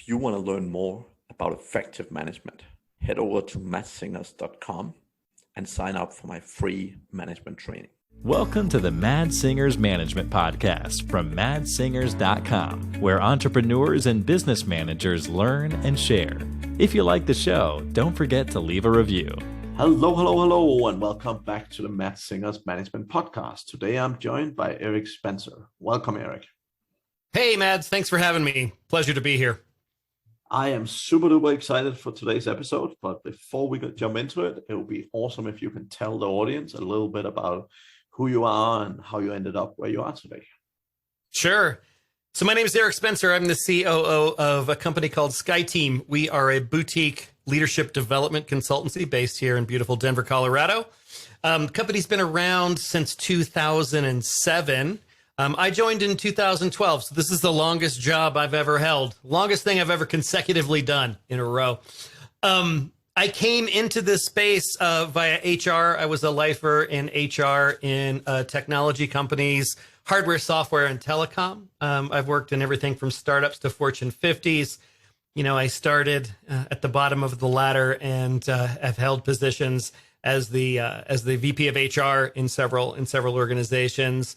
If you want to learn more about effective management, head over to mattsingers.com and sign up for my free management training. Welcome to the Mad Singers Management Podcast from madsingers.com, where entrepreneurs and business managers learn and share. If you like the show, don't forget to leave a review. Hello, and welcome back to the Mad Singers Management Podcast. Today I'm joined by Eric Spencer. Welcome, Eric. Hey, Mads. Thanks for having me. Pleasure to be here. I am super duper excited for today's episode, but before we jump into it, it would be awesome if you can tell the audience a little bit about who you are and how you ended up where you are today. Sure. So my name is Eric Spencer. I'm the COO of a company called SkyeTeam. We are a boutique leadership development consultancy based here in beautiful Denver, Colorado. Company's been around since 2007. I joined in 2012, so this is the longest job I've ever held. Longest thing I've ever consecutively done in a row. I came into this space via HR. I was a lifer in HR in technology companies, hardware, software, and telecom. I've worked in everything from startups to Fortune 50s. You know, I started at the bottom of the ladder and have held positions as the VP of HR in several organizations.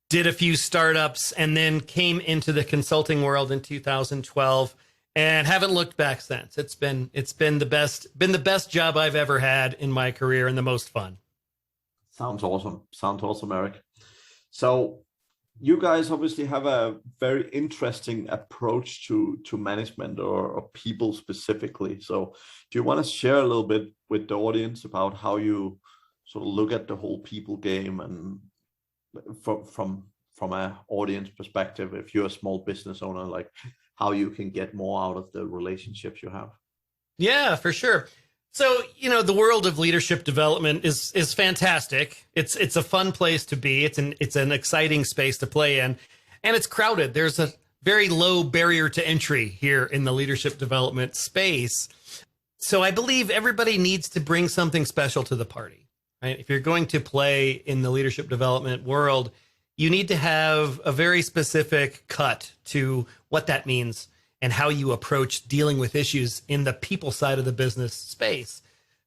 Did a few startups and then came into the consulting world in 2012. And haven't looked back since. It's been the best job I've ever had in my career and the most fun. Sounds awesome, Eric. So you guys obviously have a very interesting approach to management or people specifically. So do you want to share a little bit with the audience about how you sort of look at the whole people game and from an audience perspective, if you're a small business owner, like how you can get more out of the relationships you have? Yeah, for sure. So, you know, the world of leadership development is fantastic. It's a fun place to be. It's an exciting space to play in, and it's crowded. There's a very low barrier to entry here in the leadership development space. So I believe everybody needs to bring something special to the party, right? If you're going to play in the leadership development world, you need to have a very specific cut to what that means and how you approach dealing with issues in the people side of the business space.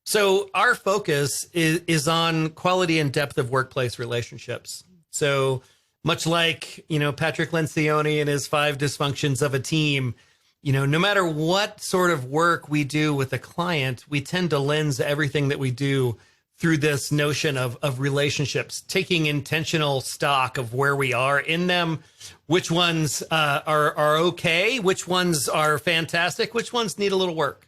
So our focus is on quality and depth of workplace relationships. So much like, you know, Patrick Lencioni and his 5 dysfunctions of a team, you know, no matter what sort of work we do with a client, we tend to lens everything that we do through this notion of relationships, taking intentional stock of where we are in them, which ones are okay, which ones are fantastic, which ones need a little work.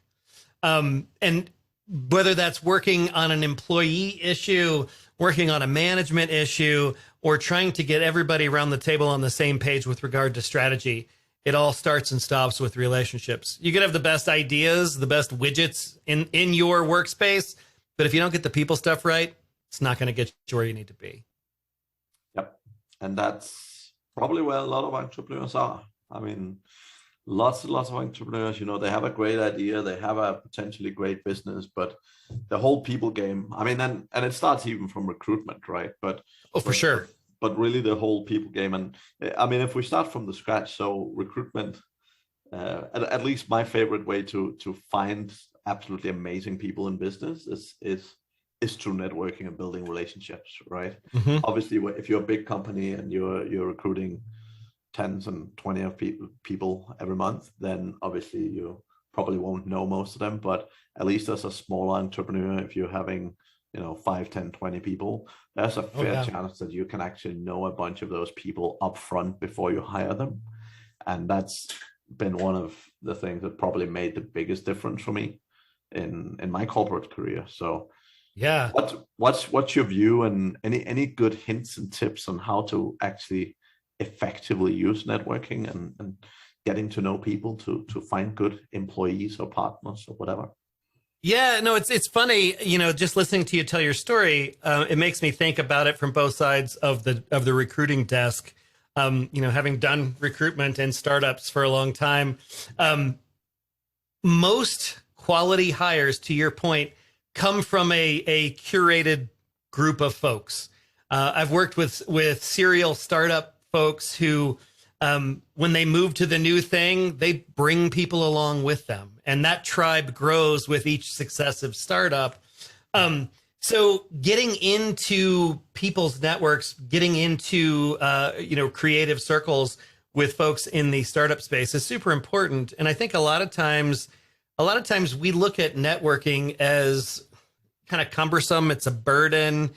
And whether that's working on an employee issue, working on a management issue, or trying to get everybody around the table on the same page with regard to strategy, it all starts and stops with relationships. You could have the best ideas, the best widgets in your workspace, but if you don't get the people stuff right, it's not going to get you where you need to be. Yep. And that's probably where a lot of entrepreneurs are. I mean, lots and lots of entrepreneurs, you know, they have a great idea, they have a potentially great business, but the whole people game, I mean, and it starts even from recruitment, right? But for sure. But really the whole people game. And I mean, if we start from the scratch, so recruitment, at least my favorite way to find absolutely amazing people in business is through networking and building relationships, right? Mm-hmm. Obviously, if you're a big company and you're recruiting tens and 20 of people every month, then obviously you probably won't know most of them. But at least as a small entrepreneur, if you're having, you know, 5, 10, 20 people, there's a fair chance that you can actually know a bunch of those people up front before you hire them. And that's been one of the things that probably made the biggest difference for me in my corporate career. So yeah, what's your view and any good hints and tips on how to actually effectively use networking and getting to know people to find good employees or partners or whatever? Yeah, no, it's funny, you know, just listening to you tell your story, it makes me think about it from both sides of the recruiting desk. You know, having done recruitment and startups for a long time, most quality hires, to your point, come from a curated group of folks. I've worked with serial startup folks who When they move to the new thing, they bring people along with them, and that tribe grows with each successive startup. So getting into people's networks, getting into creative circles with folks in the startup space is super important. And I think a lot of times we look at networking as kind of cumbersome. It's a burden.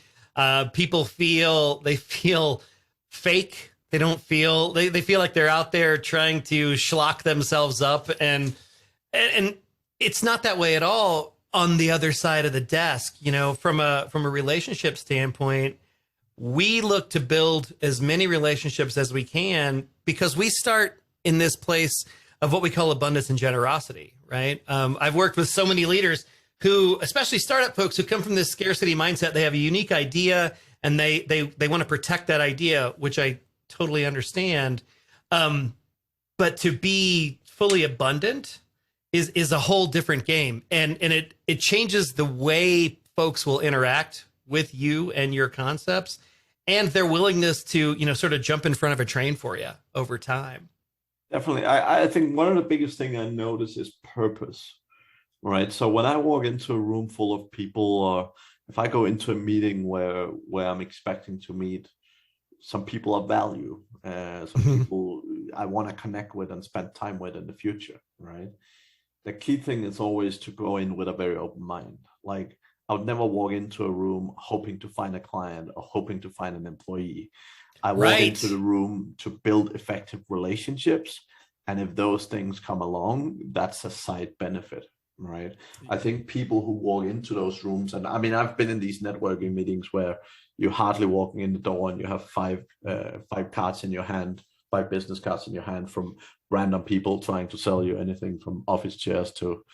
People feel fake. They don't feel, they feel like they're out there trying to schlock themselves up, and it's not that way at all. On the other side of the desk, from a relationship standpoint, we look to build as many relationships as we can, because we start in this place of what we call abundance and generosity, right? I've worked with so many leaders who, especially startup folks, who come from this scarcity mindset. They have a unique idea, and they want to protect that idea, which I totally understand. But to be fully abundant is a whole different game. And it changes the way folks will interact with you and your concepts, and their willingness to, sort of jump in front of a train for you over time. Definitely. I think one of the biggest things I notice is purpose, right? So when I walk into a room full of people, or if I go into a meeting where I'm expecting to meet some people of value, some people I want to connect with and spend time with in the future, right? The key thing is always to go in with a very open mind. Like, I would never walk into a room hoping to find a client or hoping to find an employee. I walk into the room to build effective relationships. And if those things come along, that's a side benefit, right? I think people who walk into those rooms, and I mean, I've been in these networking meetings where you're hardly walking in the door and you have five cards in your hand, 5 business cards in your hand from random people trying to sell you anything from office chairs to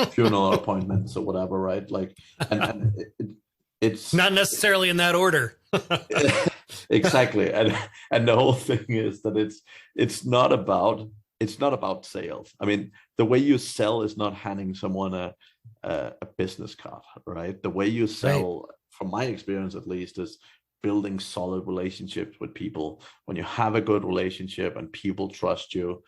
funeral appointments or whatever, right? Like, and it's not necessarily in that order. Exactly. And the whole thing is that it's not about sales. I mean, the way you sell is not handing someone a business card, right? The way you sell, from my experience at least, is building solid relationships with people. When you have a good relationship and people trust you,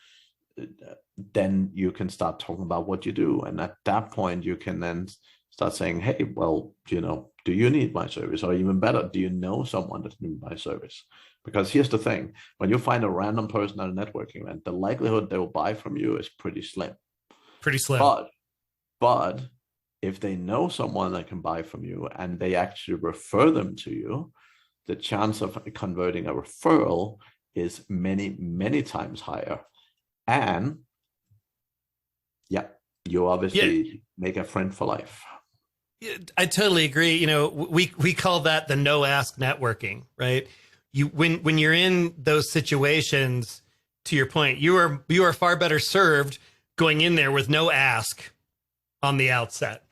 then you can start talking about what you do. And at that point, you can then start saying, hey, well, do you need my service? Or even better, do you know someone that needs my service? Because here's the thing, when you find a random person at a networking event, the likelihood they will buy from you is pretty slim. But if they know someone that can buy from you and they actually refer them to you, the chance of converting a referral is many, many times higher. And you obviously make a friend for life. I totally agree. We call that the no ask networking, right? When you're in those situations, to your point, you are far better served going in there with no ask on the outset,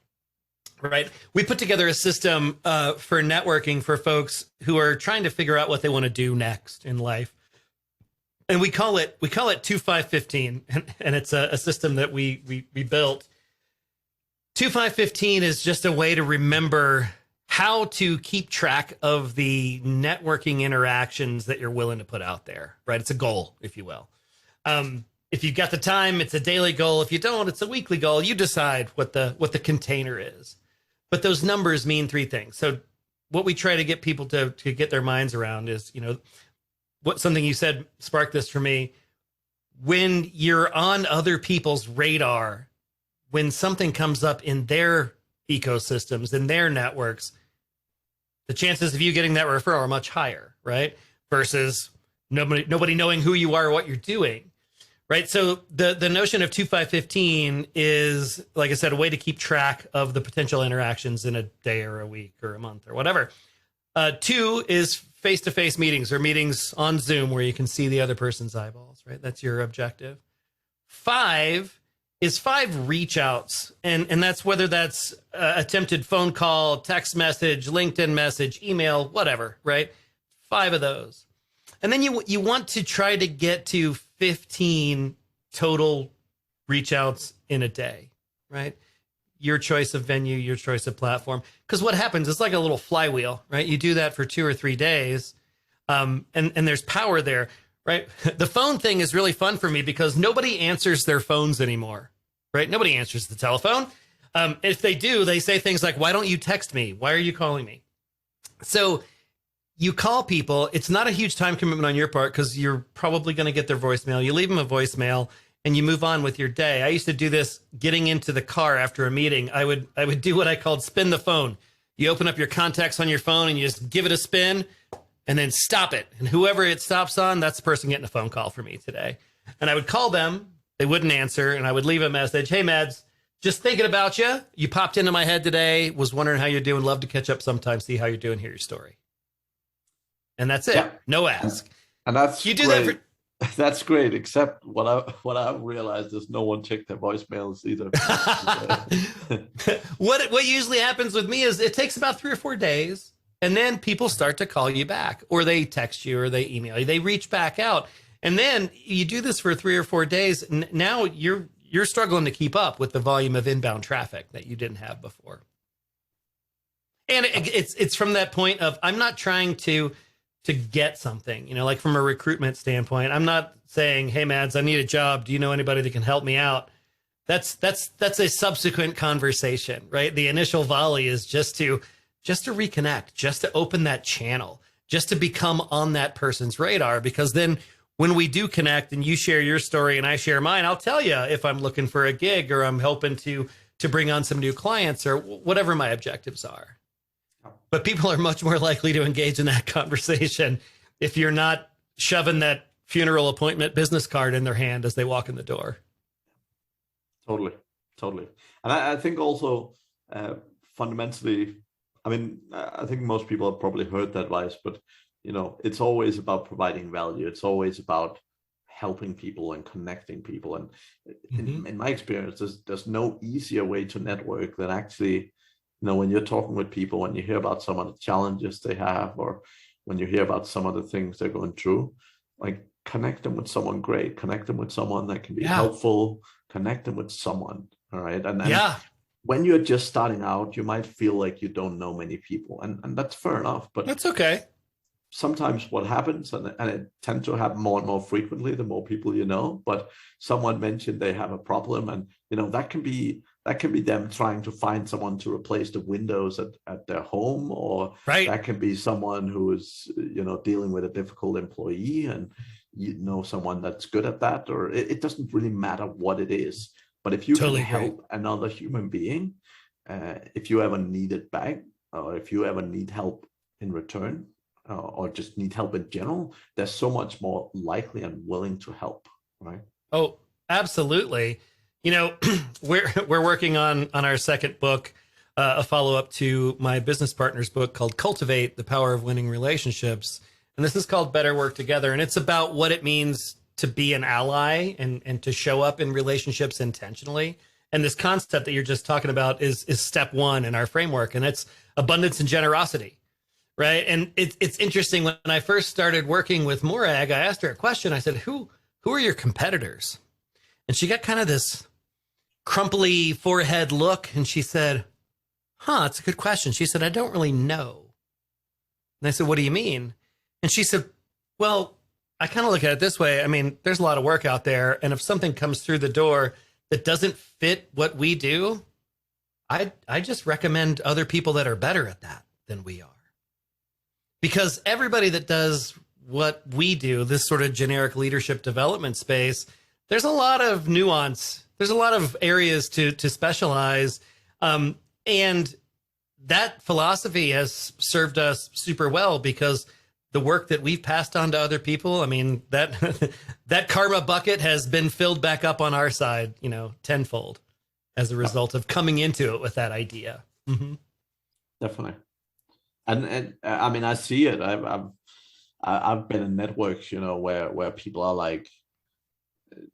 right? We put together a system for networking for folks who are trying to figure out what they want to do next in life. And we call it 2515, and it's a system that we built. 2515 is just a way to remember how to keep track of the networking interactions that you're willing to put out there, right? It's a goal, if you will. If you've got the time, it's a daily goal. If you don't, it's a weekly goal. You decide what the container is. But those numbers mean 3 things. So what we try to get people to get their minds around is, what something you said sparked this for me. When you're on other people's radar, when something comes up in their ecosystems, in their networks, the chances of you getting that referral are much higher, right? Versus nobody knowing who you are or what you're doing, right? So the notion of 2515 is, like I said, a way to keep track of the potential interactions in a day or a week or a month or whatever. 2 is face-to-face meetings or meetings on Zoom where you can see the other person's eyeballs, right? That's your objective. 5 is 5 reach outs. And that's whether that's attempted phone call, text message, LinkedIn message, email, whatever, right? 5 of those. And then you want to try to get to 15 total reach outs in a day, right? Your choice of venue, your choice of platform. Because what happens, it's like a little flywheel, right? You do that for 2 or 3 days, and there's power there. right? The phone thing is really fun for me because nobody answers their phones anymore, right? Nobody answers the telephone. If they do, they say things like, why don't you text me? Why are you calling me? So you call people. It's not a huge time commitment on your part because you're probably going to get their voicemail. You leave them a voicemail and you move on with your day. I used to do this getting into the car after a meeting. I would do what I called spin the phone. You open up your contacts on your phone and you just give it a spin and then stop it. And whoever it stops on, that's the person getting a phone call for me today. And I would call them. They wouldn't answer. And I would leave a message. Hey, Mads, just thinking about you. You popped into my head today. Was wondering how you're doing. Love to catch up sometime. See how you're doing. Hear your story. And that's it. Yeah. No ask. And that's you do great. that for. That's great, except what I've realized is no one checked their voicemails either. What usually happens with me is it takes about 3 or 4 days, and then people start to call you back, or they text you, or they email you. They reach back out, and then you do this for 3 or 4 days. And now you're struggling to keep up with the volume of inbound traffic that you didn't have before. And it's from that point of I'm not trying to get something, like from a recruitment standpoint. I'm not saying, hey, Mads, I need a job. Do you know anybody that can help me out? That's a subsequent conversation, right? The initial volley is just to reconnect, just to open that channel, just to become on that person's radar. Because then when we do connect and you share your story and I share mine, I'll tell you if I'm looking for a gig or I'm hoping to bring on some new clients or whatever my objectives are. But people are much more likely to engage in that conversation if you're not shoving that funeral appointment business card in their hand as they walk in the door. Totally. And I think also fundamentally, I think most people have probably heard that advice, but it's always about providing value. It's always about helping people and connecting people. And in my experience, there's no easier way to network than actually when you're talking with people, when you hear about some of the challenges they have, or when you hear about some of the things they're going through, like connect them with someone great, connect them with someone that can be helpful, connect them with someone. All right. And then when you're just starting out, you might feel like you don't know many people, and that's fair enough, but that's okay. Sometimes what happens, and it tends to happen more and more frequently, the more people you know, but someone mentioned they have a problem, and that can be them trying to find someone to replace the windows at their home, or that can be someone who is dealing with a difficult employee, and someone that's good at that, or it doesn't really matter what it is. But if you can help another human being, if you ever need it back, or if you ever need help in return, or just need help in general, they're so much more likely and willing to help, right? Oh, absolutely. We're working on our second book, a follow-up to my business partner's book called Cultivate: The Power of Winning Relationships. And this is called Better Work Together. And it's about what it means to be an ally and to show up in relationships intentionally. And this concept that you're just talking about is step one in our framework, and it's abundance and generosity. Right. And it's interesting. When I first started working with Morag, I asked her a question. I said, who are your competitors? And she got kind of this crumply forehead look. And she said, that's a good question. She said, I don't really know. And I said, what do you mean? And she said, well, I kind of look at it this way. There's a lot of work out there. And if something comes through the door that doesn't fit what we do, I just recommend other people that are better at that than we are. Because everybody that does what we do, this sort of generic leadership development space, there's a lot of nuance. There's a lot of areas to specialize. And that philosophy has served us super well because the work that we've passed on to other people, that karma bucket has been filled back up on our side, tenfold as a result of coming into it with that idea. Mm-hmm. Definitely. And I see it. I've been in networks, where people are like,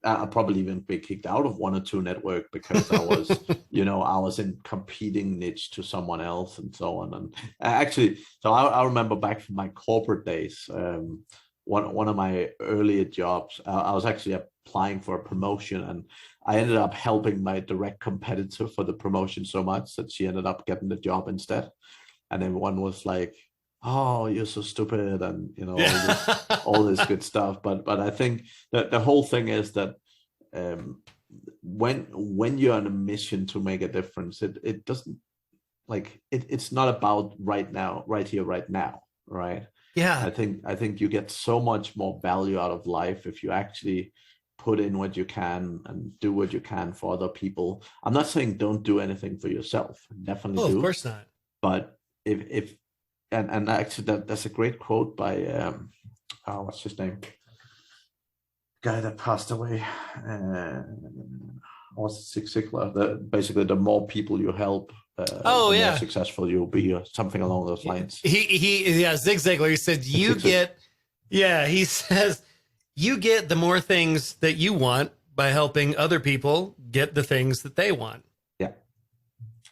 I'll probably even be kicked out of one or two network because I was, I was in competing niche to someone else and so on. And actually, so I remember back from my corporate days, one of my earlier jobs, I was actually applying for a promotion, and I ended up helping my direct competitor for the promotion so much that she ended up getting the job instead. And everyone was like, oh, you're so stupid, and Yeah. all this good stuff. But I think that the whole thing is that um, when you're on a mission to make a difference, it doesn't like it's not about right now, right here, right now, right? Yeah. I think you get so much more value out of life if you actually put in what you can and do what you can for other people. I'm not saying don't do anything for yourself. Definitely Oh, of do. course not. But if and actually that's a great quote by what's his name? Guy that passed away. Was Zig Ziglar. Basically, the more people you help, Oh the more yeah. successful you'll be, or something along those lines. Yeah, Zig Ziglar. He said you Zig Zig. get, yeah, he says you get the more things that you want by helping other people get the things that they want. Yeah,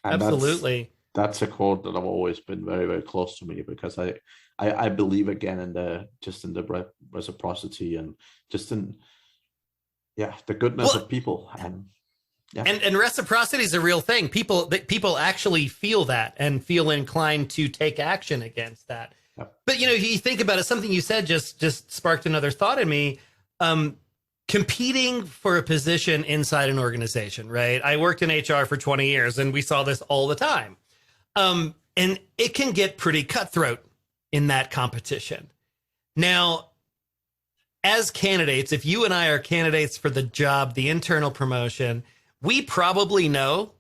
and Absolutely. that's a quote that I've always been very, very close to me, because I believe again in the reciprocity, and just in the goodness Well, of people. And yeah, and reciprocity is a real thing. People actually feel that and feel inclined to take action against that. yeah, But you think about it, something you said just sparked another thought in me. Competing for a position inside an organization, right? I worked in HR for 20 years, and we saw this all the time. And it can get pretty cutthroat in that competition. Now, as candidates, if you and I are candidates for the job, the internal promotion, we probably know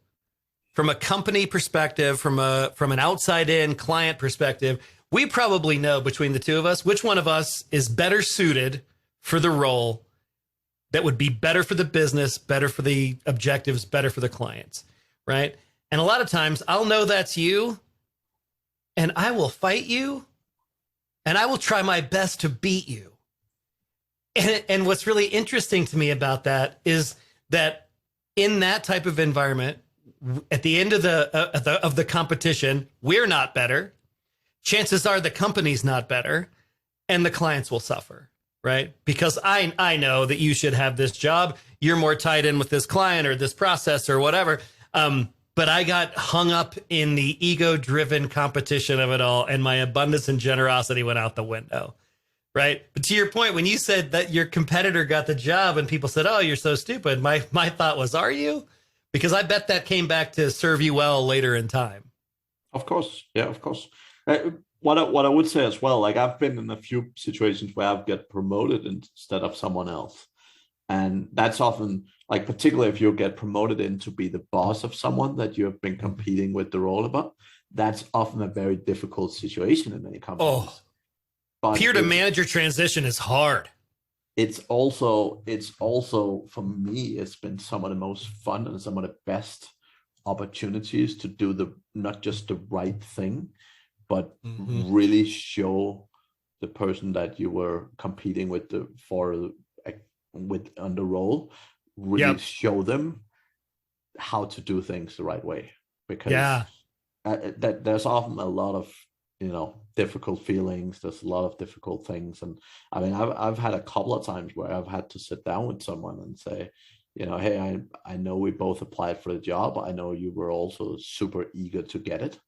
from a company perspective, from an outside in client perspective, we probably know between the two of us which one of us is better suited for the role that would be better for the business, better for the objectives, better for the clients, right? And a lot of times I'll know that's you, and I will fight you, and I will try my best to beat you. And what's really interesting to me about that is that in that type of environment, at the end of the competition, we're not better. Chances are the company's not better, and the clients will suffer, right? Because I know that you should have this job. You're more tied in with this client or this process or whatever. But I got hung up in the ego-driven competition of it all, and my abundance and generosity went out the window. Right. But to your point, when you said that your competitor got the job and people said, oh, you're so stupid, my thought was, are you? Because I bet that came back to serve you well later in time. of course, yeah, of course. What I would say as well, like I've been in a few situations where I've get promoted instead of someone else, and that's often like, particularly if you get promoted in to be the boss of someone that you have been competing with the role about, that's often a very difficult situation in many companies. Oh, But peer to manager transition is hard. it's also for me, it's been some of the most fun and some of the best opportunities to do not just the right thing, but really show the person that you were competing with on the role, really show them how to do things the right way. Because that there's often a lot of difficult feelings. There's a lot of difficult things, and I mean, I've had a couple of times where I've had to sit down with someone and say, hey, I know we both applied for the job. I know you were also super eager to get it,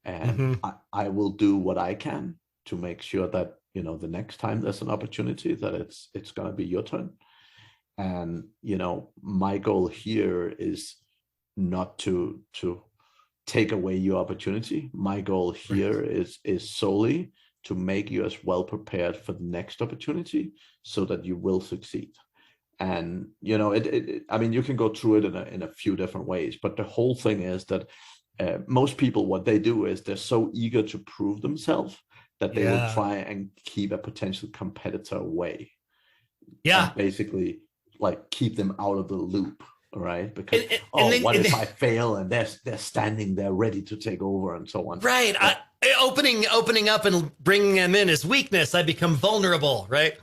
and I will do what I can to make sure that the next time there's an opportunity that it's going to be your turn. And my goal here is not to take away your opportunity. My goal here is solely to make you as well prepared for the next opportunity so that you will succeed. And I mean, you can go through it in a few different ways, but the whole thing is that most people, what they do is they're so eager to prove themselves that they will try and keep a potential competitor away. And basically like keep them out of the loop. Right, because what if I fail and they're standing there ready to take over and so on. Right, opening up and bringing them in as weakness, I become vulnerable. Right,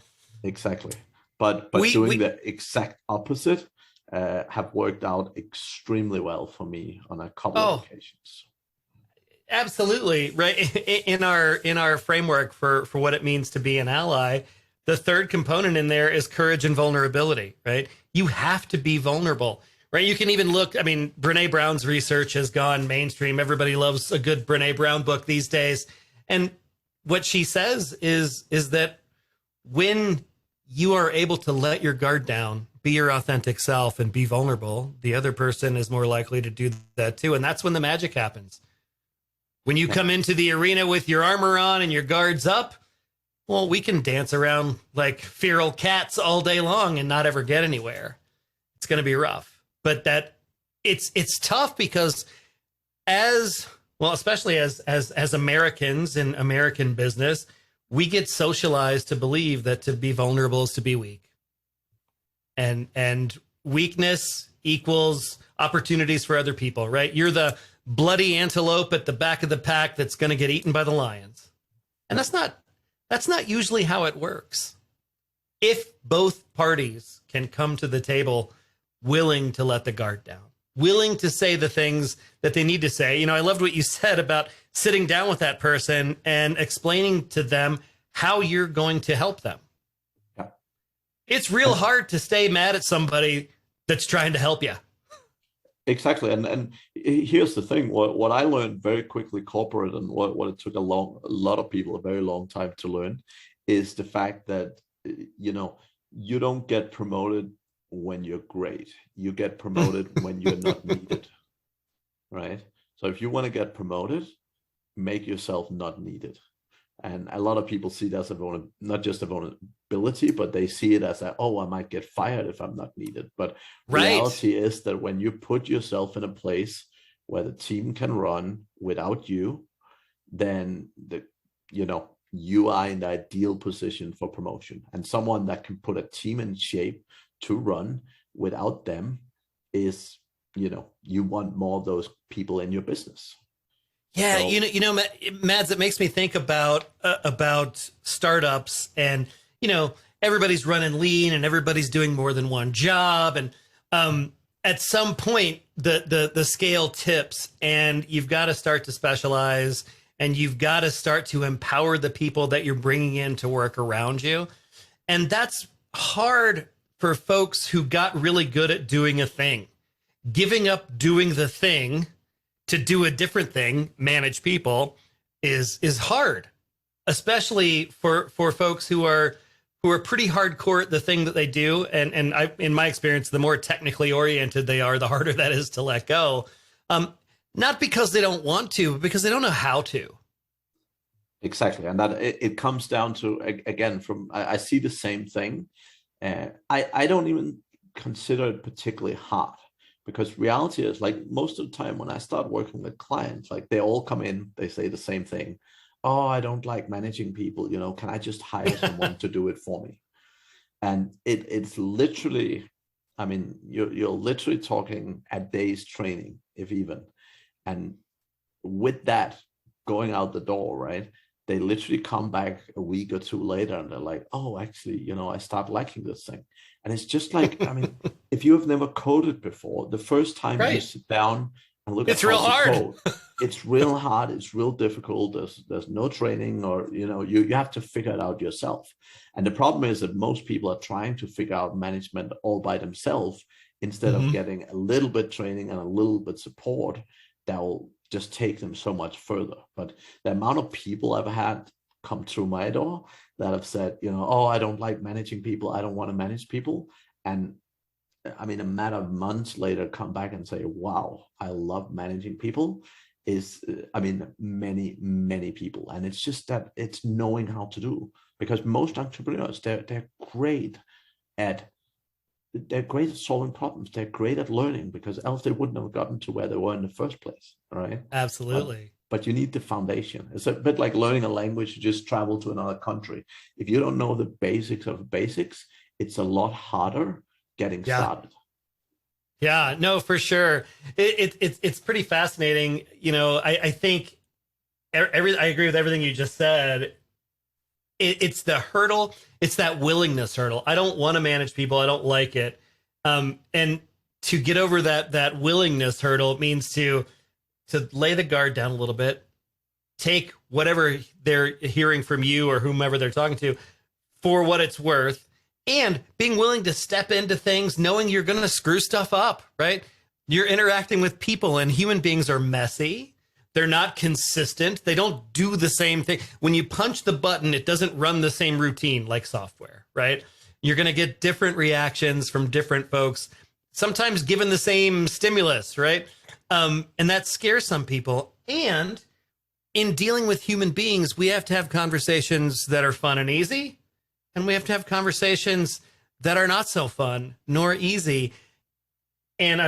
exactly. But doing the exact opposite have worked out extremely well for me on a couple of occasions. Absolutely, right. In our framework for what it means to be an ally, the third component in there is courage and vulnerability, right? You have to be vulnerable, right? You can even look, I mean, Brene Brown's research has gone mainstream. Everybody loves a good Brene Brown book these days. And what she says is that when you are able to let your guard down, be your authentic self, and be vulnerable, the other person is more likely to do that too. And that's when the magic happens. When you come into the arena with your armor on and your guards up, well, we can dance around like feral cats all day long and not ever get anywhere. It's going to be rough. But that it's tough because especially as Americans in American business, we get socialized to believe that to be vulnerable is to be weak. And weakness equals opportunities for other people, right? You're the bloody antelope at the back of the pack that's going to get eaten by the lions. And that's not usually how it works. If both parties can come to the table willing to let the guard down, willing to say the things that they need to say. I loved what you said about sitting down with that person and explaining to them how you're going to help them. Yeah. It's real hard to stay mad at somebody that's trying to help you. Exactly. And here's the thing, what I learned very quickly, corporate, and what it took a lot of people a very long time to learn, is the fact that, you don't get promoted when you're great. You get promoted when you're not needed, right? So if you want to get promoted, make yourself not needed. And a lot of people see that as not just a vulnerability, but they see it as I might get fired if I'm not needed. But reality is that when you put yourself in a place where the team can run without you, then you are in the ideal position for promotion. And someone that can put a team in shape to run without them is, you want more of those people in your business. Yeah, so, Mads, it makes me think about startups, and everybody's running lean and everybody's doing more than one job, and at some point the scale tips, and you've got to start to specialize, and you've got to start to empower the people that you're bringing in to work around you, and that's hard for folks who got really good at doing a thing. Giving up doing the thing to do a different thing, manage people, is hard, especially for folks who are pretty hardcore at the thing that they do. And in my experience, the more technically oriented they are, the harder that is to let go. Not because they don't want to, but because they don't know how to. Exactly. And that it comes down to, again, I see the same thing. I don't even consider it particularly hard. Because reality is, like, most of the time when I start working with clients, like, they all come in, they say the same thing. Oh, I don't like managing people. Can I just hire someone to do it for me? And it's literally, you're literally talking a day's training, if even. And with that going out the door, right, they literally come back a week or two later and they're like, oh, actually, I start liking this thing. And it's just like, if you have never coded before, the first time you sit down and look at real hard. Code, it's real hard. It's real difficult. There's no training, or, you have to figure it out yourself. And the problem is that most people are trying to figure out management all by themselves instead of getting a little bit training and a little bit support that will just take them so much further. But the amount of people I've had come through my door that have said, I don't like managing people. I don't want to manage people. And a matter of months later, come back and say, wow, I love managing people is, many, many people. And it's just that it's knowing how to do, because most entrepreneurs, they're great at solving problems. They're great at learning, because else they wouldn't have gotten to where they were in the first place. All right. Absolutely. But you need the foundation. It's a bit like learning a language. You just travel to another country. If you don't know the basics of basics, it's a lot harder getting started. Yeah, no, for sure. It's pretty fascinating. I think I agree with everything you just said. It's the hurdle. It's that willingness hurdle. I don't want to manage people. I don't like it. And to get over that willingness hurdle means to lay the guard down a little bit, take whatever they're hearing from you or whomever they're talking to for what it's worth, and being willing to step into things knowing you're going to screw stuff up, right? You're interacting with people, and human beings are messy. They're not consistent. They don't do the same thing. When you punch the button, it doesn't run the same routine like software, right? You're going to get different reactions from different folks, sometimes given the same stimulus, right? And that scares some people. And in dealing with human beings, we have to have conversations that are fun and easy, and we have to have conversations that are not so fun nor easy. And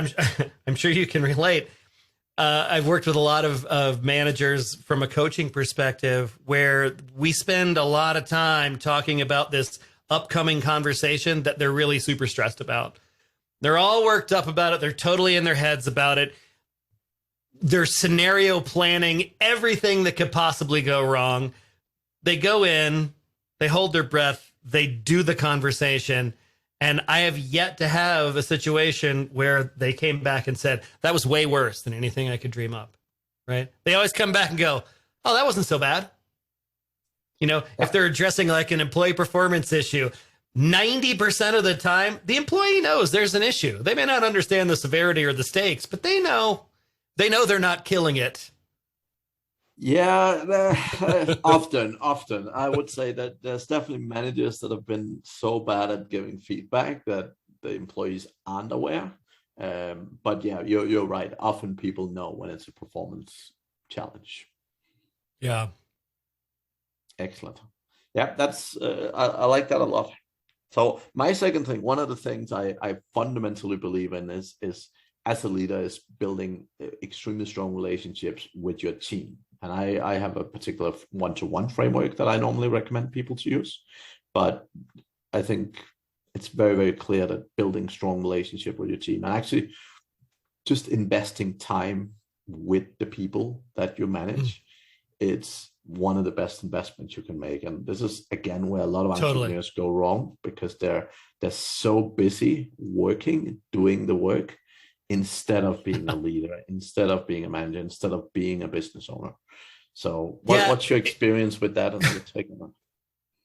I'm sure you can relate. I've worked with a lot of managers from a coaching perspective where we spend a lot of time talking about this upcoming conversation that they're really super stressed about. They're all worked up about it. They're totally in their heads about it. They're scenario planning everything that could possibly go wrong. They go in, they hold their breath, they do the conversation. And I have yet to have a situation where they came back and said, that was way worse than anything I could dream up, right? They always come back and go, oh, that wasn't so bad. You know, if they're addressing like an employee performance issue, 90% of the time, the employee knows there's an issue. They may not understand the severity or the stakes, but they know they're not killing it. Yeah, often. I would say that there's definitely managers that have been so bad at giving feedback that the employees aren't aware. But yeah, you're right. Often people know when it's a performance challenge. Yeah. Excellent. Yeah, that's I like that a lot. So my second thing, one of the things I fundamentally believe in is as a leader is building extremely strong relationships with your team. And I have a particular one-to-one framework that I normally recommend people to use. But I think it's very, very clear that building strong relationship with your team and actually just investing time with the people that you manage, it's one of the best investments you can make. And this is, again, where a lot of entrepreneurs go wrong because they're so busy working, doing the work, instead of being a leader, instead of being a manager, instead of being a business owner. So what's your experience with that and your take on that?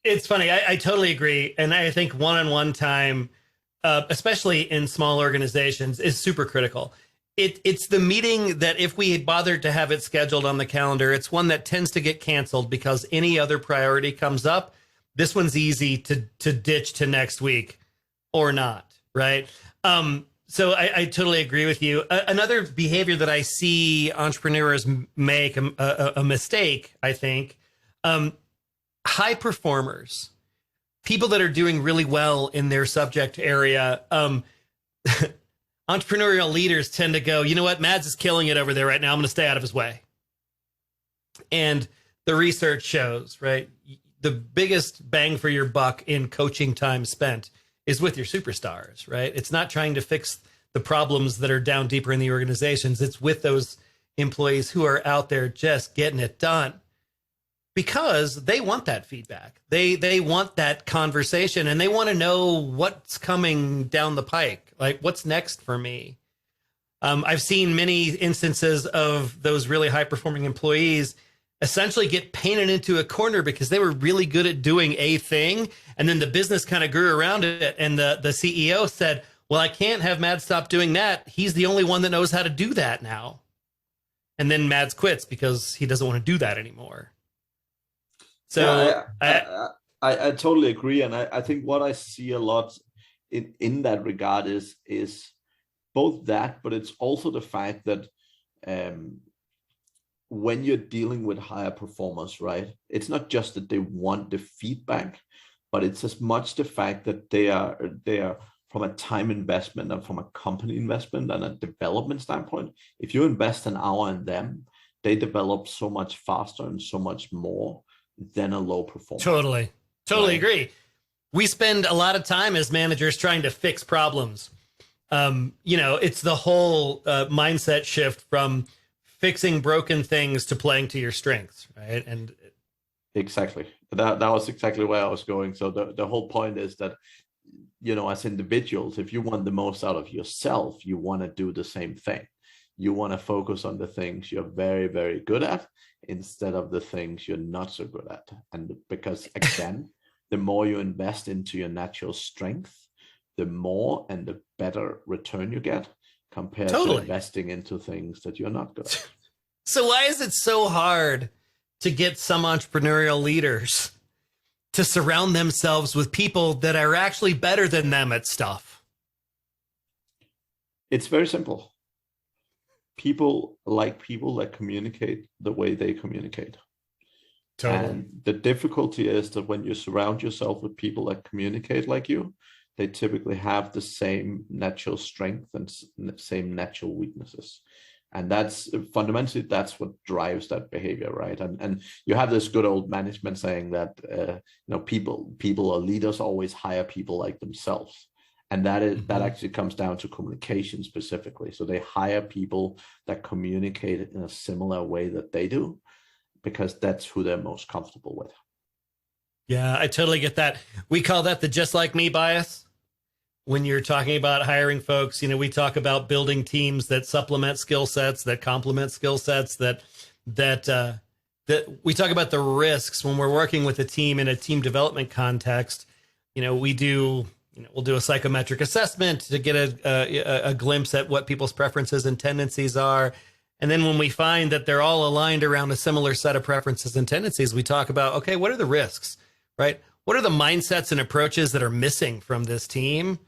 It's funny. I totally agree. And I think one-on-one time, especially in small organizations, is super critical. It's the meeting that if we had bothered to have it scheduled on the calendar, it's one that tends to get canceled because any other priority comes up. This one's easy to ditch to next week or not, right? So I totally agree with you. Another behavior that I see entrepreneurs make a mistake, I think, high performers, people that are doing really well in their subject area, entrepreneurial leaders tend to go, you know what, Mads is killing it over there right now. I'm going to stay out of his way. And the research shows, right, the biggest bang for your buck in coaching time spent is with your superstars, right? It's not trying to fix the problems that are down deeper in the organizations. It's with those employees who are out there just getting it done because they want that feedback. They want that conversation and they want to know what's coming down the pike. Like, what's next for me? I've seen many instances of those really high performing employees essentially get painted into a corner because they were really good at doing a thing. And then the business kind of grew around it. And the CEO said, well, I can't have Mads stop doing that. He's the only one that knows how to do that now. And then Mads quits because he doesn't want to do that anymore. So yeah, I totally agree. And I think what I see a lot in that regard is both that, but it's also the fact that when you're dealing with higher performers, right, it's not just that they want the feedback, but it's as much the fact that they are from a time investment and from a company investment and a development standpoint. If you invest an hour in them, they develop so much faster and so much more than a low performer. Totally right? Agree. We spend a lot of time as managers trying to fix problems. It's the whole mindset shift from fixing broken things to playing to your strengths, right? And exactly. That was exactly where I was going. So the whole point is that, as individuals, if you want the most out of yourself, you want to do the same thing. You want to focus on the things you're very, very good at instead of the things you're not so good at. And because, again, the more you invest into your natural strength, the more and the better return you get compared to investing into things that you're not good at. So why is it so hard to get some entrepreneurial leaders to surround themselves with people that are actually better than them at stuff? It's very simple. People like people that communicate the way they communicate. Totally. And the difficulty is that when you surround yourself with people that communicate like you, they typically have the same natural strength and same natural weaknesses. And that's fundamentally, that's what drives that behavior, right? And you have this good old management saying that people or leaders always hire people like themselves. And that actually comes down to communication specifically. So they hire people that communicate in a similar way that they do, because that's who they're most comfortable with. Yeah, I totally get that. We call that the just like me bias. When you're talking about hiring folks, we talk about building teams that supplement skill sets, that complement skill sets, that we talk about the risks when we're working with a team in a team development context. We'll do a psychometric assessment to get a glimpse at what people's preferences and tendencies are. And then when we find that they're all aligned around a similar set of preferences and tendencies, we talk about, okay, what are the risks, right? What are the mindsets and approaches that are missing from this team?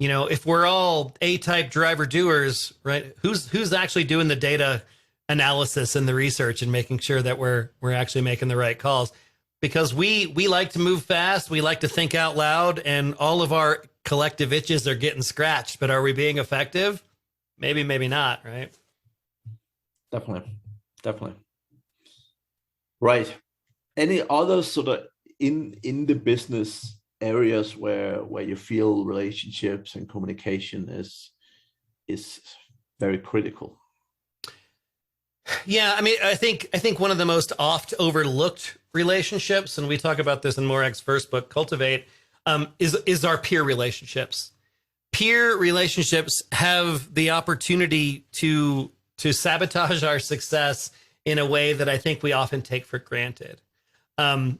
If we're all A-type driver doers, right? Who's actually doing the data analysis and the research and making sure that we're actually making the right calls? Because we like to move fast, we like to think out loud, and all of our collective itches are getting scratched. But are we being effective? Maybe, maybe not, right? Definitely. Right. Any other sort of in the business areas where you feel relationships and communication is very critical? Yeah, I think one of the most oft overlooked relationships, and we talk about this in Morek's first book, Cultivate, is our peer relationships. Peer relationships have the opportunity to sabotage our success in a way that I think we often take for granted. A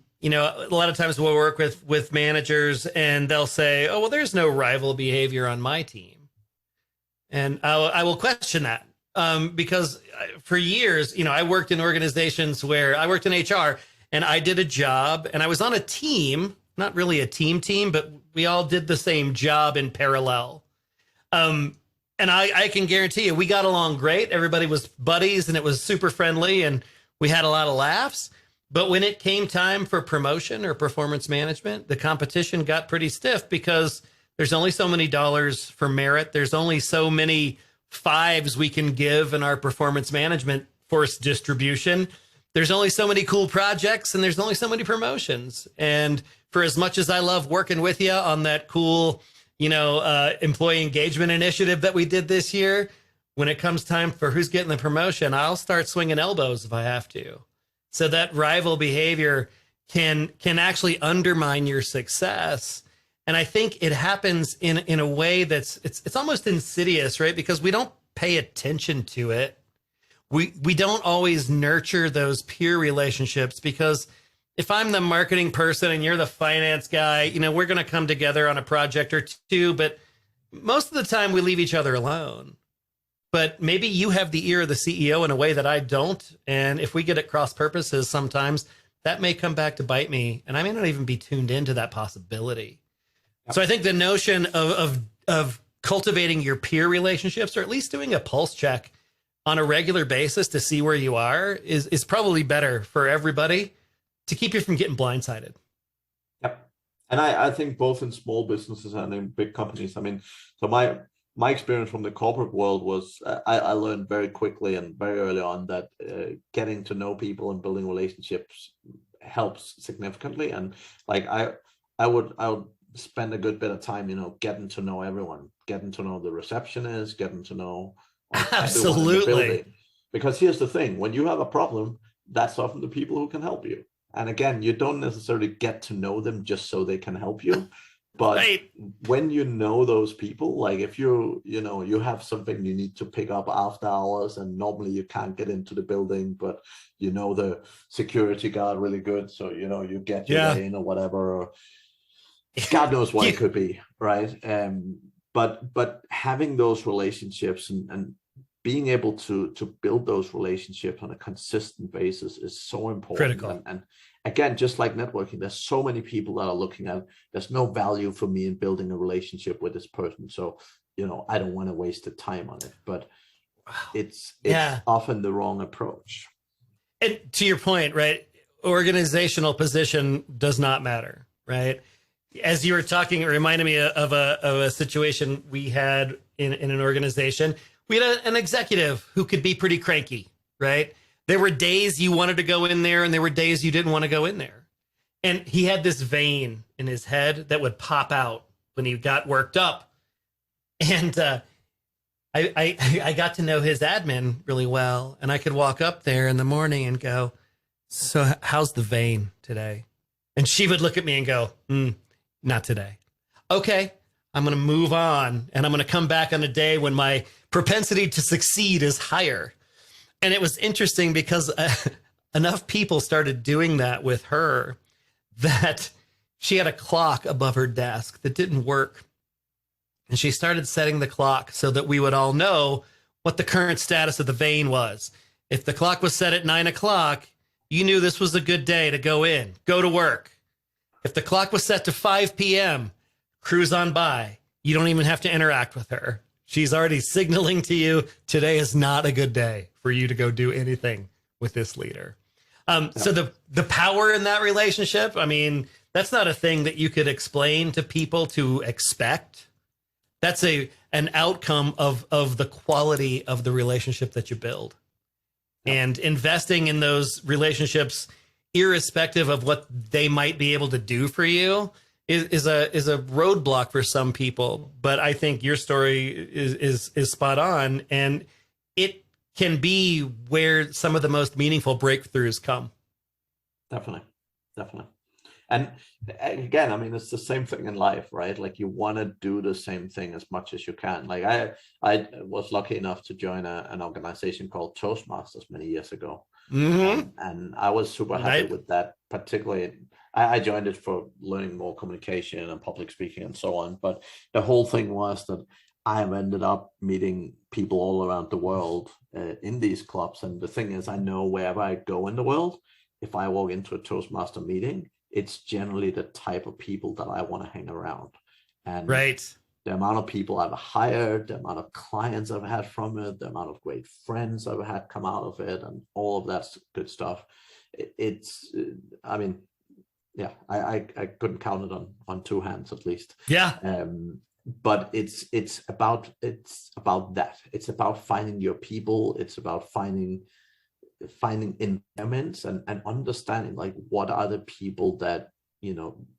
lot of times we'll work with managers and they'll say, oh, well, there's no rival behavior on my team. And I will question that because for years, I worked in organizations where I worked in HR and I did a job and I was on a team, not really a team, but we all did the same job in parallel. And I can guarantee you, we got along great. Everybody was buddies and it was super friendly and we had a lot of laughs. But when it came time for promotion or performance management, the competition got pretty stiff because there's only so many dollars for merit. There's only so many fives we can give in our performance management force distribution. There's only so many cool projects and there's only so many promotions. And for as much as I love working with you on that cool, employee engagement initiative that we did this year, when it comes time for who's getting the promotion, I'll start swinging elbows if I have to. So that rival behavior can actually undermine your success. And I think it happens in a way that's it's almost insidious, right? Because we don't pay attention to it. We don't always nurture those peer relationships, because if I'm the marketing person and you're the finance guy, we're going to come together on a project or two, but most of the time we leave each other alone. But maybe you have the ear of the CEO in a way that I don't. And if we get at cross purposes, sometimes that may come back to bite me. And I may not even be tuned into that possibility. Yep. So I think the notion of cultivating your peer relationships, or at least doing a pulse check on a regular basis to see where you are, is probably better for everybody to keep you from getting blindsided. Yep. And I think both in small businesses and in big companies, so my experience from the corporate world was I learned very quickly and very early on that getting to know people and building relationships helps significantly. And like I would spend a good bit of time, getting to know everyone, getting to know the receptionist, getting to know absolutely everyone in the building. Because here's the thing, when you have a problem, that's often the people who can help you. And again, you don't necessarily get to know them just so they can help you. But right. When you know those people, like if you have something you need to pick up after hours and normally you can't get into the building, but the security guard really good, so you get your way in or whatever, or God knows what it could be, right? But having those relationships and being able to build those relationships on a consistent basis is so important. Critical. And again, just like networking, there's so many people that are looking at, there's no value for me in building a relationship with this person. So, I don't want to waste the time on it, but it's often the wrong approach. And to your point, right? Organizational position does not matter, right? As you were talking, it reminded me of a situation we had in an organization. We had an executive who could be pretty cranky, right? There were days you wanted to go in there and there were days you didn't want to go in there. And he had this vein in his head that would pop out when he got worked up. And I got to know his admin really well. And I could walk up there in the morning and go, so how's the vein today? And she would look at me and go, not today. Okay, I'm going to move on. And I'm going to come back on a day when my propensity to succeed is higher. And it was interesting because enough people started doing that with her that she had a clock above her desk that didn't work. And she started setting the clock so that we would all know what the current status of the vein was. If the clock was set at 9 o'clock, you knew this was a good day to go in, go to work. If the clock was set to 5 p.m., cruise on by. You don't even have to interact with her. She's already signaling to you, today is not a good day for you to go do anything with this leader. So the power in that relationship, I mean, that's not a thing that you could explain to people to expect. That's an outcome of the quality of the relationship that you build. And investing in those relationships, irrespective of what they might be able to do for you, is a roadblock for some people. But I think your story is spot on, and it can be where some of the most meaningful breakthroughs come. Definitely. And again, I mean, it's the same thing in life, right? Like, you want to do the same thing as much as you can. Like, I was lucky enough to join an organization called Toastmasters many years ago. Mm-hmm. And I was super happy with that. Particularly, I joined it for learning more communication and public speaking and so on. But the whole thing was that I've ended up meeting people all around the world in these clubs. And the thing is, I know wherever I go in the world, if I walk into a Toastmaster meeting, it's generally the type of people that I want to hang around. And the amount of people I've hired, the amount of clients I've had from it, the amount of great friends I've had come out of it, and all of that good stuff. I mean, yeah, I couldn't count it on two hands at least. Yeah. But it's about that. It's about finding your people. It's about finding environments and understanding, like, what are the people that,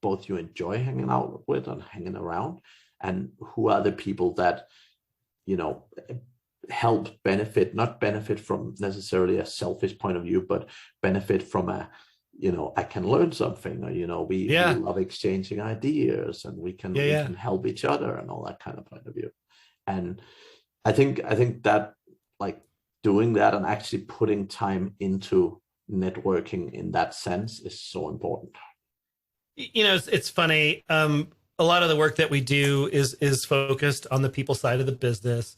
both you enjoy hanging out with and hanging around, and who are the people that, help not benefit from necessarily a selfish point of view, but benefit from I can learn something, or, we love exchanging ideas, and we can help each other, and all that kind of point of view. And I think that, like, doing that and actually putting time into networking in that sense is so important. It's funny. A lot of the work that we do is focused on the people side of the business.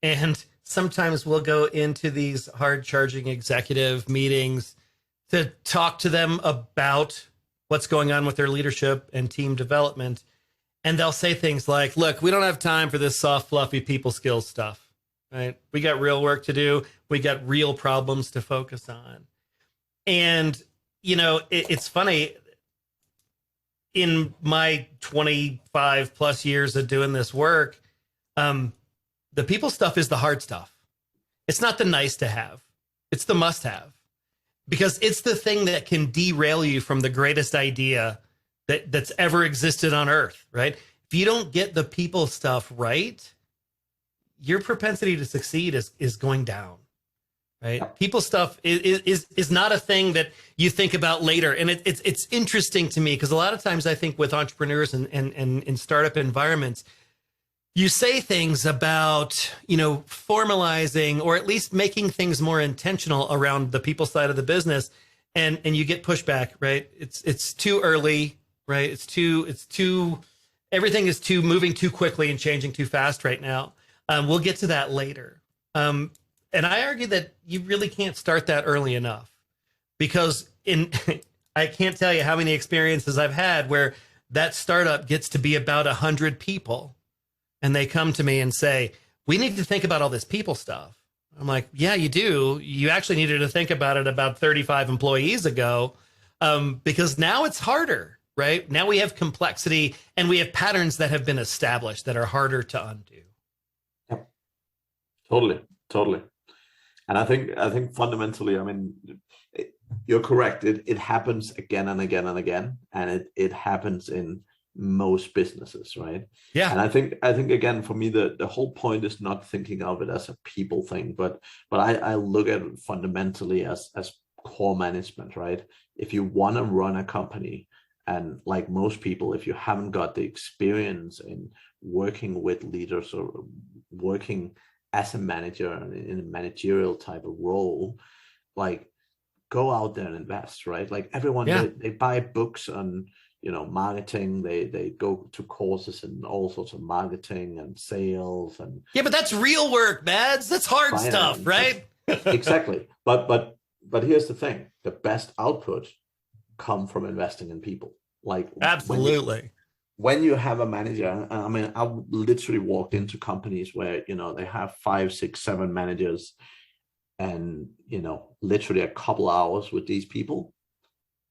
And sometimes we'll go into these hard charging executive meetings to talk to them about what's going on with their leadership and team development. And they'll say things like, look, we don't have time for this soft, fluffy people skills stuff. Right? We got real work to do. We got real problems to focus on. And, it's funny. In my 25 plus years of doing this work, the people stuff is the hard stuff. It's not the nice to have. It's the must have, because it's the thing that can derail you from the greatest idea that's ever existed on Earth, right? If you don't get the people stuff right, your propensity to succeed is going down, right? People stuff is not a thing that you think about later. And it's interesting to me, because a lot of times I think with entrepreneurs and in startup environments, you say things about, formalizing or at least making things more intentional around the people side of the business. And you get pushback, right? It's too early, right? It's too, everything is moving too quickly and changing too fast right now. We'll get to that later. and I argue that you really can't start that early enough, because I can't tell you how many experiences I've had where that startup gets to be about 100 people and they come to me and say, we need to think about all this people stuff. I'm like, yeah, you do. You actually needed to think about it about 35 employees ago, because now it's harder, right? Now we have complexity and we have patterns that have been established that are harder to undo. Yep. Totally. And I think fundamentally, I mean, you're correct. It happens again and again and again, and it happens in most businesses, right? Yeah. And I think again, for me, the whole point is not thinking of it as a people thing, but I look at it fundamentally as core management, right? If you want to run a company, and like most people, if you haven't got the experience in working with leaders or working as a manager in a managerial type of role, like, go out there and invest, right? Like everyone, they buy books on, marketing. They go to courses and all sorts of marketing and sales and but that's real work, Mads. That's hard finance stuff, right? Exactly. But here's the thing: the best output come from investing in people. Like absolutely. When you have a manager, I mean, I literally walked into companies where they have 5, 6, 7 managers, and literally a couple hours with these people,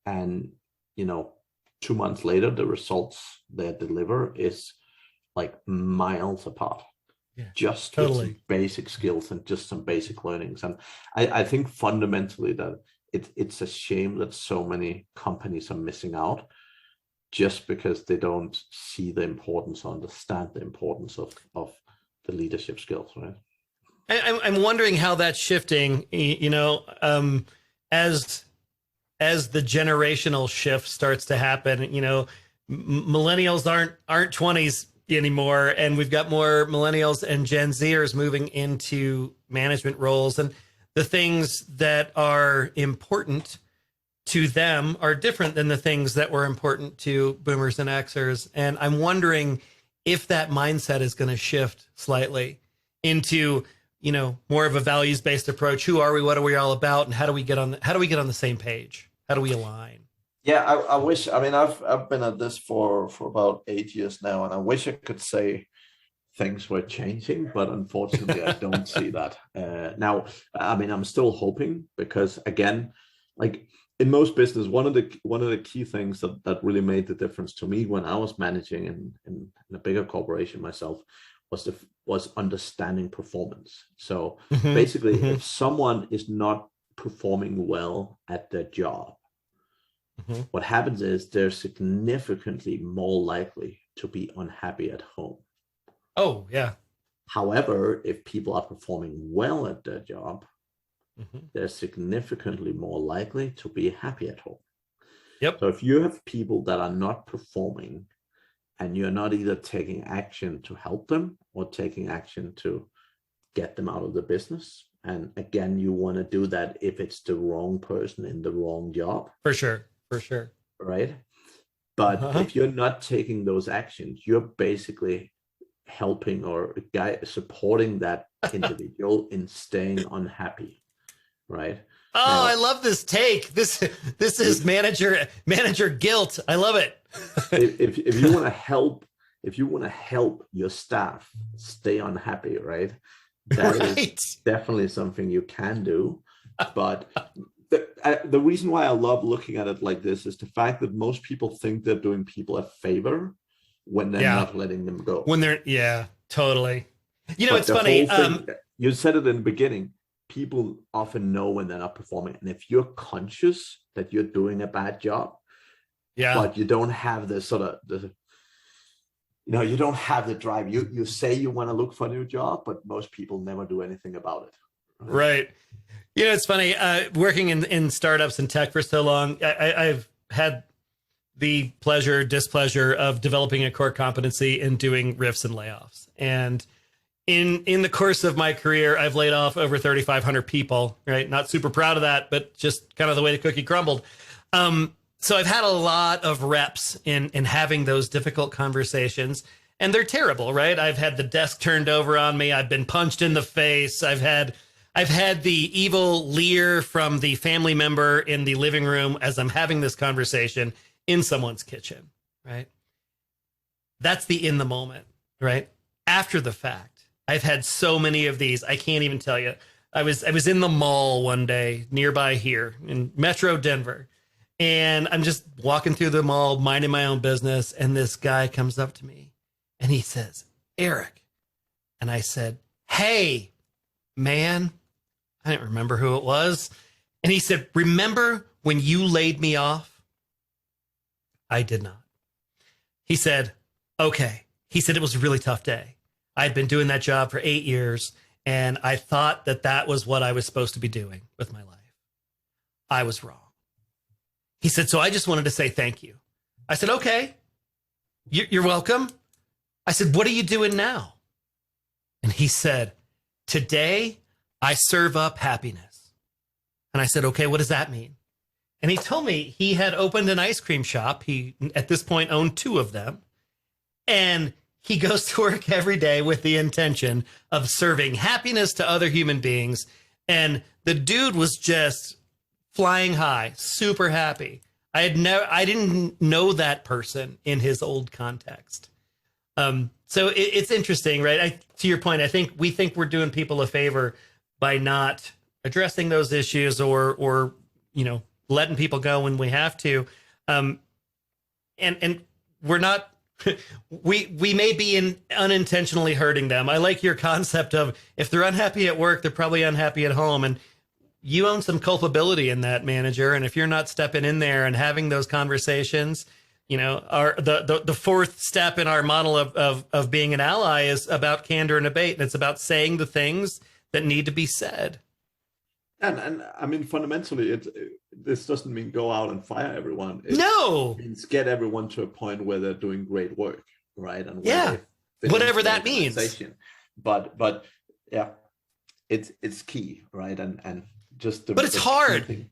and 2 months later the results they deliver is like miles apart. Just totally. With some basic skills and just some basic learnings. And I think fundamentally that it's a shame that so many companies are missing out just because they don't see the importance or understand the importance of the leadership skills, right? I'm wondering how that's shifting, as the generational shift starts to happen. Millennials aren't 20s anymore, and we've got more millennials and Gen Zers moving into management roles, and the things that are important to them are different than the things that were important to boomers and Xers. And I'm wondering if that mindset is going to shift slightly into more of a values-based approach. Who are we? What are we all about? And how do we get on the same page? How do we align? Yeah, I wish. I mean, I've been at this for about 8 years now, and I wish I could say things were changing, but unfortunately, I don't see that now. I mean, I'm still hoping, because again, like in most business, one of the key things that really made the difference to me when I was managing in a bigger corporation myself was understanding performance. So basically, if someone is not performing well at their job, what happens is they're significantly more likely to be unhappy at home. Oh, yeah. However, if people are performing well at their job, they're significantly more likely to be happy at home. Yep. So if you have people that are not performing, and you're not either taking action to help them or taking action to get them out of the business, and again, you want to do that if it's the wrong person in the wrong job. For sure. Right? But if you're not taking those actions, you're basically helping or supporting that individual in staying unhappy, right? Oh, now, I love this take. This is manager guilt. I love it. if you want to help your staff stay unhappy, right? That is definitely something you can do. But the reason why I love looking at it like this is the fact that most people think they're doing people a favor when they're not letting them go. When they're, totally. It's funny. You said it in the beginning. People often know when they're not performing. And if you're conscious that you're doing a bad job, but you don't have the sort of you don't have the drive. You say you want to look for a new job, but most people never do anything about it. Right. It's funny, working in startups and tech for so long, I've had the pleasure, displeasure of developing a core competency in doing riffs and layoffs. And in the course of my career, I've laid off over 3,500 people, right? Not super proud of that, but just kind of the way the cookie crumbled. So I've had a lot of reps in having those difficult conversations, and they're terrible, right? I've had the desk turned over on me. I've been punched in the face. I've had I've had the evil leer from the family member in the living room as I'm having this conversation in someone's kitchen, right? That's the in the moment, right? After the fact, I've had so many of these. I can't even tell you. I was in the mall one day nearby here in Metro Denver, and I'm just walking through the mall, minding my own business. And this guy comes up to me and he says, Eric. And I said, hey, man. I didn't remember who it was. And he said, remember when you laid me off? I did not. He said, okay. He said, it was a really tough day. I'd been doing that job for 8 years, and I thought that that was what I was supposed to be doing with my life. I was wrong. He said, so I just wanted to say thank you. I said, okay, you're welcome. I said, what are you doing now? And he said, today I serve up happiness. And I said, okay, what does that mean? And he told me he had opened an ice cream shop. He, at this point, owned 2 of them. And he goes to work every day with the intention of serving happiness to other human beings. And the dude was just flying high, super happy. I didn't know that person in his old context. So it's interesting, right? To your point, we think we're doing people a favor by not addressing those issues or letting people go when we have to. And we're not. We may be unintentionally hurting them. I like your concept of if they're unhappy at work, they're probably unhappy at home. And you own some culpability in that, manager. And if you're not stepping in there and having those conversations, the 4th step in our model of being an ally is about candor and debate. And it's about saying the things that need to be said. And I mean, fundamentally, this doesn't mean go out and fire everyone. It means get everyone to a point where they're doing great work, right? And whatever that means. But yeah, it's key, right? And just but it's hard.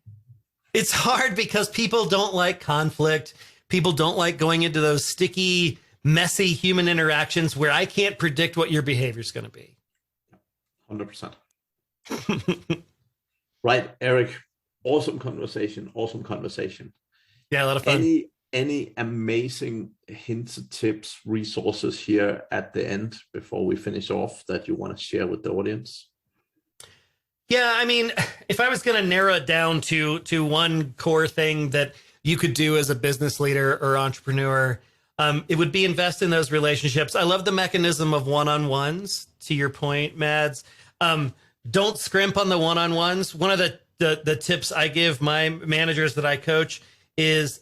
It's hard because people don't like conflict. People don't like going into those sticky, messy human interactions where I can't predict what your behavior is going to be. 100%. Right, Eric, awesome conversation. Yeah, a lot of fun. Any amazing hints, tips, resources here at the end before we finish off that you want to share with the audience? Yeah, I mean, if I was going to narrow it down to one core thing that you could do as a business leader or entrepreneur, it would be invest in those relationships. I love the mechanism of one-on-ones, to your point, Mads. Don't scrimp on the one-on-ones. One of the tips I give my managers that I coach is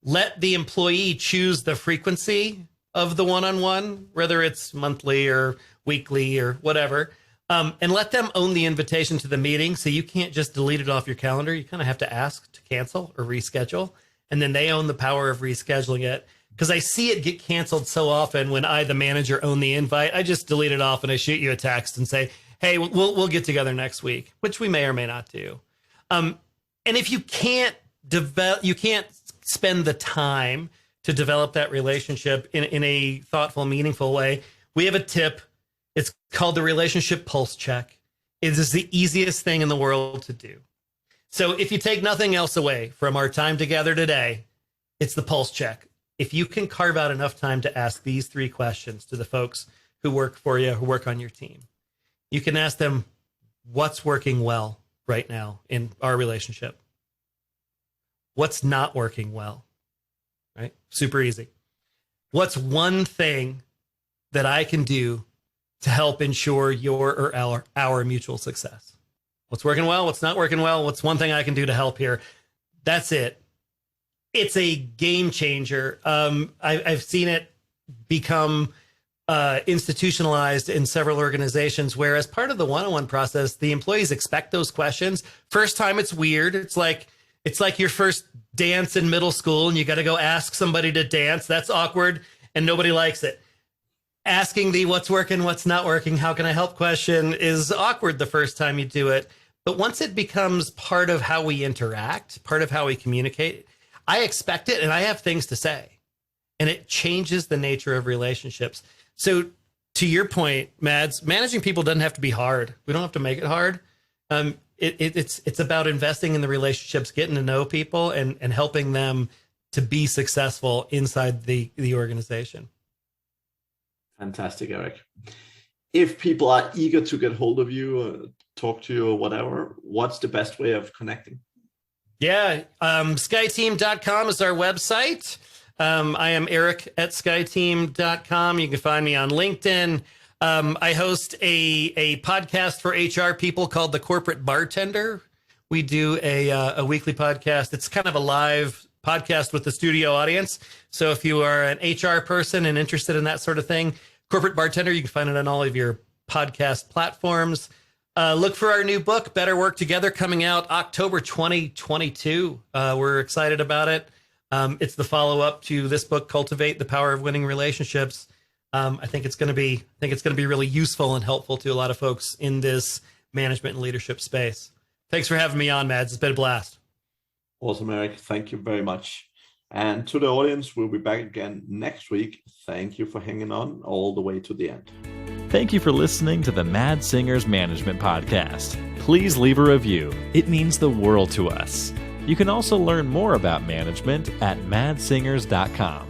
let the employee choose the frequency of the one-on-one, whether it's monthly or weekly or whatever, and let them own the invitation to the meeting. So you can't just delete it off your calendar. You kind of have to ask to cancel or reschedule, and then they own the power of rescheduling it. Because I see it get canceled so often when I, the manager, own the invite. I just delete it off and I shoot you a text and say, hey, we'll get together next week, which we may or may not do. And if you can't spend the time to develop that relationship in a thoughtful, meaningful way, we have a tip. It's called the relationship pulse check. It is the easiest thing in the world to do. So if you take nothing else away from our time together today, it's the pulse check. If you can carve out enough time to ask these 3 questions to the folks who work for you, who work on your team, you can ask them, what's working well right now in our relationship? What's not working well? Right? Super easy. What's one thing that I can do to help ensure your or our mutual success? What's working well? What's not working well? What's one thing I can do to help here? That's it. It's a game changer. I've seen it become institutionalized in several organizations where, as part of the one-on-one process, the employees expect those questions. First time it's weird. It's like your first dance in middle school and you got to go ask somebody to dance. That's awkward and nobody likes it. Asking the what's working, what's not working, how can I help question is awkward the first time you do it. But once it becomes part of how we interact, part of how we communicate, I expect it and I have things to say. And it changes the nature of relationships. So to your point, Mads, managing people doesn't have to be hard. We don't have to make it hard. It's about investing in the relationships, getting to know people, and helping them to be successful inside the organization. Fantastic, Eric. If people are eager to get hold of you, talk to you or whatever, what's the best way of connecting? Yeah, SkyeTeam.com is our website. I am Eric at SkyeTeam.com. You can find me on LinkedIn. I host a podcast for HR people called The Corporate Bartender. We do a weekly podcast. It's kind of a live podcast with the studio audience. So if you are an HR person and interested in that sort of thing, Corporate Bartender, you can find it on all of your podcast platforms. Look for our new book, Better Work Together, coming out October 2022. We're excited about it. It's the follow-up to this book, Cultivate the Power of Winning Relationships. I think it's going to be really useful and helpful to a lot of folks in this management and leadership space. Thanks for having me on, Mads. It's been a blast. Awesome, Eric. Thank you very much. And to the audience, we'll be back again next week. Thank you for hanging on all the way to the end. Thank you for listening to the Mad Singers Management Podcast. Please leave a review. It means the world to us. You can also learn more about management at madsingers.com.